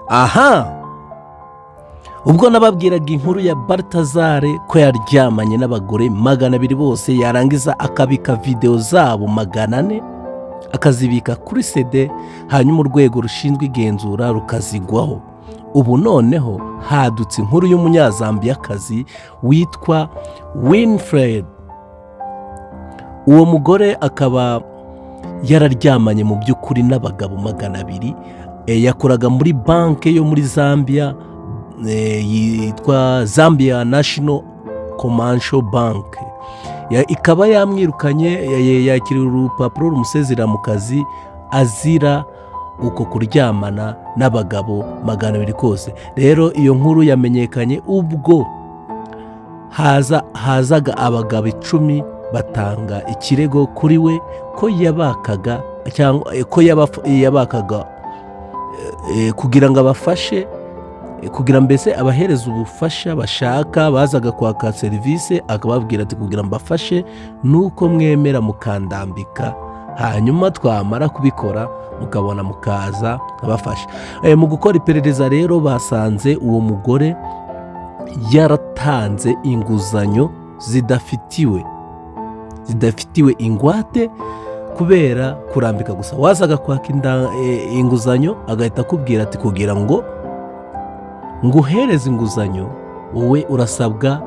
aha ubwo nababwiraga inkuru ya Baltazar ko yaryamanye n'abagore 200 bose yarangiza akabika video zabo 400 akazibika kuri CD hanyuma urwego rushinzwe igenzura rukazigwaho. Ubu noneho hadutse inkuru y'umunyazambiyakazi witwa Winfred. Uwo mugore akaba yararyamanye mu by'ukuri n'abagabo 200. Yakoraga muri banke yo muri Zambia yitwa Zambia National Commercial Bank. Ikaba yamwirukanye yakira urupapuro rumusezera mu kazi azira uko kuryamana n'abagabo 200 kose. Rero iyo nkuru yamenyekanye ubwo hazaga abagabo 10 batanga ikirego kuri we ko yabakaga cyangwa ko yabakaga kugira ngo abafashe, kugira mbese abahereza ubufasha bashaka, bazaga kwaka serivisi akababwira ati kugira mbafashe nuko mwemera mukandambika hanyuma twamara kubikora mukabona mukaza abafasha. Mu gukora iperereza rero basanze uwo mugore yaratanze inguzanyo zidafitiwe ingwate kubera kurambika gusa. Wazaga kwaka inguzanyo agahita akubwira ati kugira ngo nguhereze inguzanyo wowe urasabwa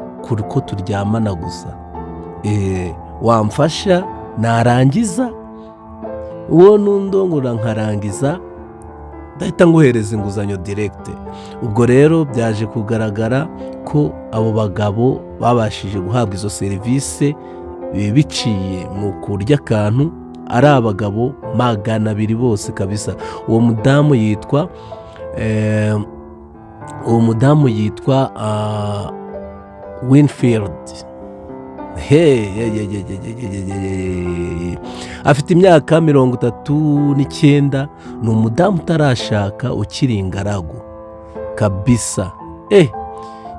ko turyamana gusa, wamfasha narangiza uwo nundongora nkarangiza ndahita nguhereza inguzanyo direct. Ubwo rero byaje kugaragara ko abo bagabo babashije guhabwa izo serivisi biciye mu kurya akantu ari abagabo 200 bose kabisa. Uwo mudamu yitwa Winfield. Afite imyaka 39. Ni umudamu utarashaka ukiri ingaragu kabisa.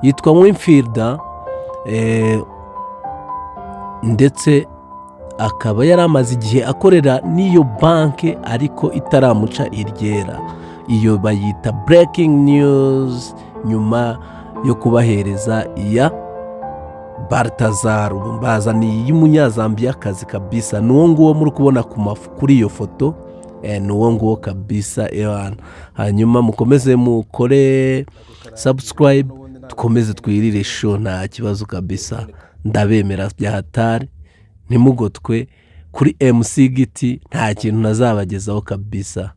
Yitwa Winfield ndetse akaba yaramaze igihe akorera n'iyo banke ariko itaramuca iryera. Iyo bayita breaking news nyuma yo kubahereza iya Baltazar. Bazaniye y'umunyazambiyakazi kabisa. Nuwo nguwo muri kubona kuri iyo foto, nuwo nguwo kabisa. Hanyuma mukomeze mukore subscribe, dukomeze twirire show nta kibazo kabisa. Ndabemera bya hatari, ntimugotwe kuri MC Giti, nta kintu nazabagezaho kabisa.